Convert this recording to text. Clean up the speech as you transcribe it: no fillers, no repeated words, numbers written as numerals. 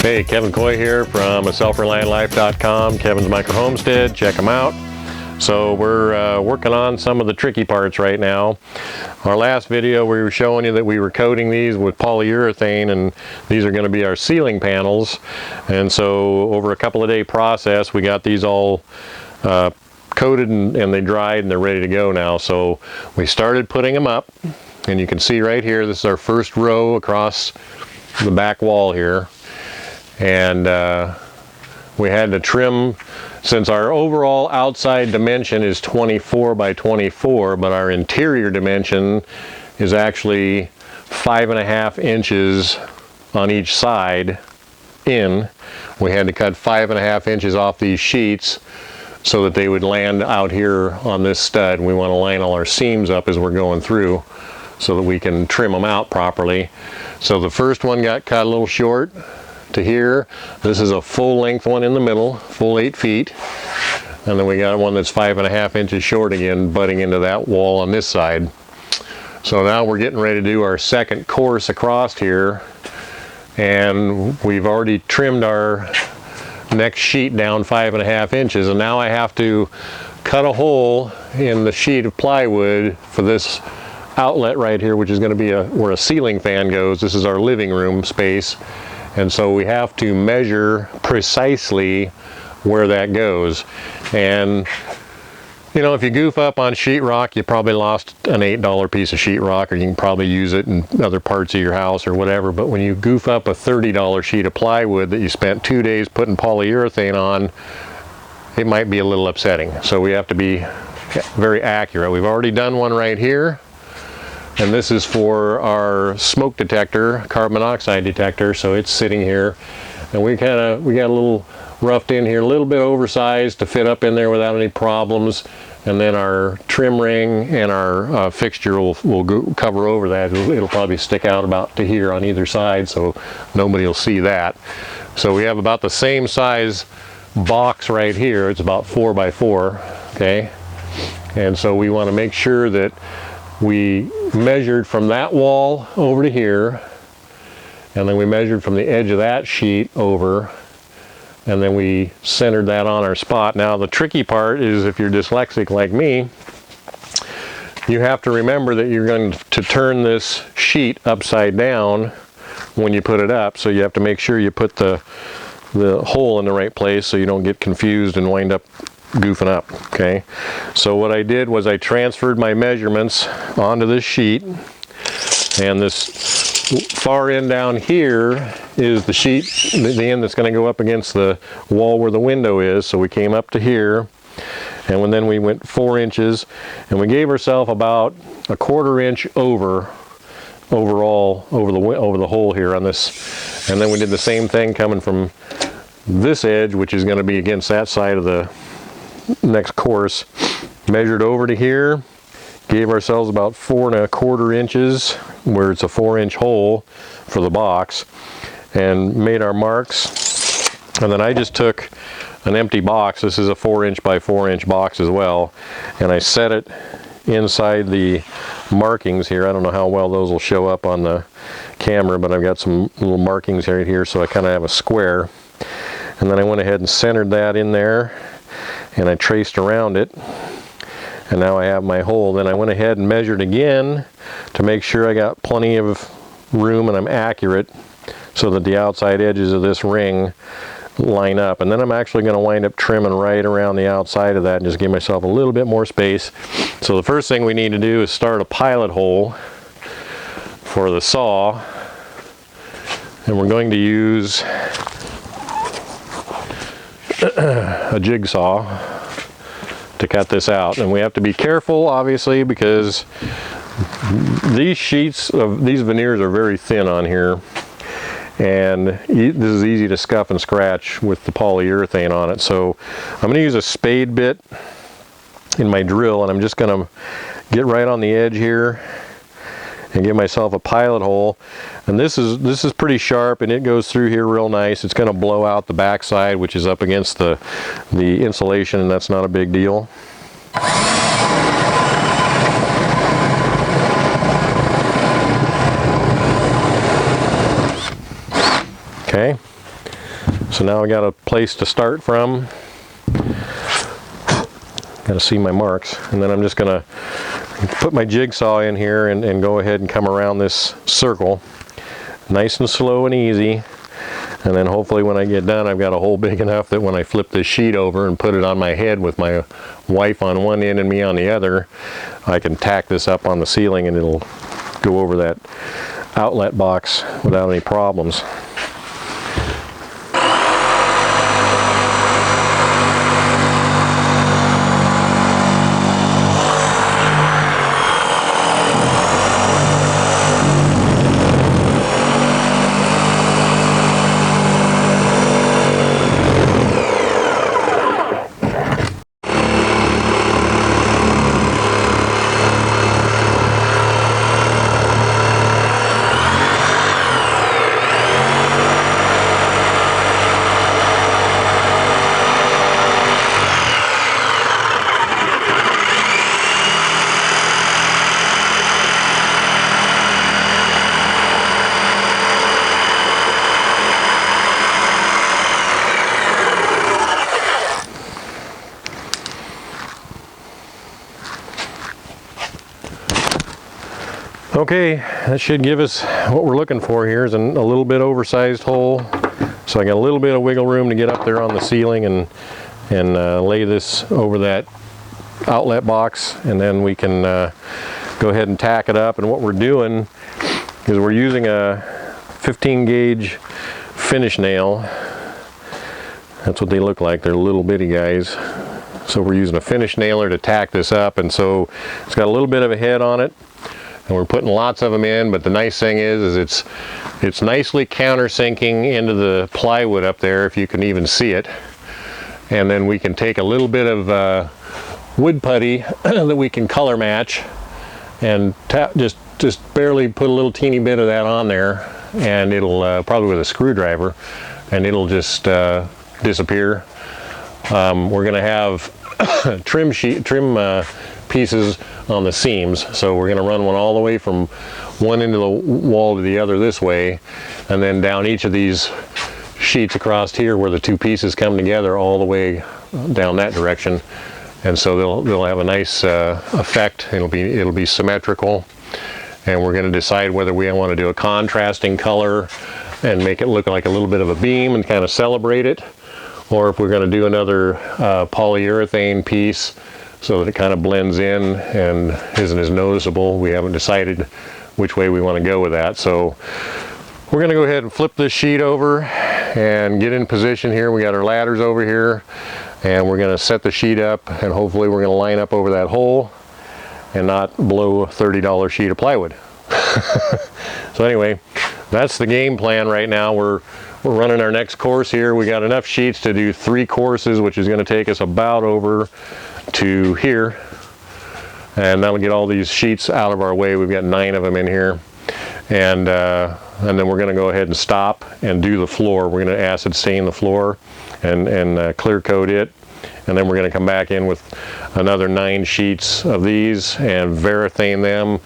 Hey, Kevin Coy here from selfreliantlife.com, Kevin's Micro Homestead. Check them out. So we're working on some of the tricky parts right now. Our last video we were showing you that we were coating these with polyurethane, and these are going to be our ceiling panels. And so over a couple of day process we got these all coated and they dried and they're ready to go now. So we started putting them up, and you can see right here this is our first row across the back wall here. And we had to trim, since our overall outside dimension is 24 by 24, but our interior dimension is actually 5.5 inches on each side in. We had to cut 5.5 inches off these sheets so that they would land out here on this stud. We want to line all our seams up as we're going through so that we can trim them out properly. So the first one got cut a little short to here. This is a full length one in the middle, full 8 feet. And then we got one that's 5.5 inches short again, butting into that wall on this side. So now we're getting ready to do our second course across here. And we've already trimmed our next sheet down 5.5 inches. And now I have to cut a hole in the sheet of plywood for this outlet right here, which is going to be where a ceiling fan goes. This is our living room space. And so we have to measure precisely where that goes. And you know, if you goof up on sheetrock, you probably lost an $8 piece of sheetrock, or you can probably use it in other parts of your house or whatever. But when you goof up a $30 sheet of plywood that you spent 2 days putting polyurethane on, it might be a little upsetting. So we have to be very accurate. We've already done one right here. And this is for our smoke detector, carbon monoxide detector, so it's sitting here. And we got a little roughed in here, a little bit oversized to fit up in there without any problems. And then our trim ring and our fixture will cover over that. It'll probably stick out about to here on either side, so nobody will see that. So we have about the same size box right here. It's about 4 by 4, okay? And so we want to make sure that we measured from that wall over to here, and then we measured from the edge of that sheet over, and then we centered that on our spot. Now the tricky part is, if you're dyslexic like me, you have to remember that you're going to turn this sheet upside down when you put it up. So you have to make sure you put the hole in the right place so you don't get confused and wind up goofing up. Okay, so what I did was I transferred my measurements onto this sheet, and this far end down here is the sheet, the end that's going to go up against the wall where the window is. So we came up to here, and then we went 4 inches, and we gave ourselves about a 1/4 inch overall over the hole here on this. And then we did the same thing coming from this edge, which is going to be against that side of the next course. Measured over to here, gave ourselves about 4 1/4 inches where it's a 4-inch hole for the box, and made our marks. And then I just took an empty box. This is a 4-inch by 4-inch box as well, and I set it inside the markings here. I don't know how well those will show up on the camera, but I've got some little markings right here, so I kind of have a square. And then I went ahead and centered that in there, and I traced around it, and now I have my hole. Then I went ahead and measured again to make sure I got plenty of room and I'm accurate so that the outside edges of this ring line up. And then I'm actually going to wind up trimming right around the outside of that and just give myself a little bit more space. So the first thing we need to do is start a pilot hole for the saw, and we're going to use a jigsaw to cut this out. And we have to be careful, obviously, because these sheets of these veneers are very thin on here, and this is easy to scuff and scratch with the polyurethane on it. So I'm going to use a spade bit in my drill, and I'm just going to get right on the edge here and give myself a pilot hole. And this is pretty sharp, and it goes through here real nice. It's going to blow out the back side, which is up against the insulation, and that's not a big deal. Okay, So now I got a place to start from. Got to see my marks, and then I'm just going to put my jigsaw in here and go ahead and come around this circle, nice and slow and easy. And then hopefully when I get done, I've got a hole big enough that when I flip this sheet over and put it on my head with my wife on one end and me on the other, I can tack this up on the ceiling and it'll go over that outlet box without any problems. Okay, that should give us what we're looking for here is a little bit oversized hole. So I got a little bit of wiggle room to get up there on the ceiling and lay this over that outlet box, and then we can go ahead and tack it up. And what we're doing is we're using a 15 gauge finish nail. That's what they look like. They're little bitty guys. So we're using a finish nailer to tack this up, and so it's got a little bit of a head on it. And we're putting lots of them in, but the nice thing is it's nicely countersinking into the plywood up there, if you can even see it. And then we can take a little bit of wood putty that we can color match and just barely put a little teeny bit of that on there, and it'll probably with a screwdriver, and it'll just disappear. We're going to have trim pieces on the seams, so we're going to run one all the way from one end of the wall to the other this way, and then down each of these sheets across here where the two pieces come together all the way down that direction. And so they'll have a nice effect. It'll be symmetrical, and we're going to decide whether we want to do a contrasting color and make it look like a little bit of a beam and kind of celebrate it, or if we're going to do another polyurethane piece so that it kind of blends in and isn't as noticeable. We haven't decided which way we want to go with that. So we're going to go ahead and flip this sheet over and get in position here. We got our ladders over here, and we're going to set the sheet up, and hopefully we're going to line up over that hole and not blow a $30 sheet of plywood. So anyway, that's the game plan right now. We're running our next course here. We got enough sheets to do 3 courses, which is going to take us about over to here, and that'll get all these sheets out of our way. We've got 9 of them in here, and then we're going to go ahead and stop and do the floor. We're going to acid stain the floor and clear coat it, and then we're going to come back in with another 9 sheets of these and varathane them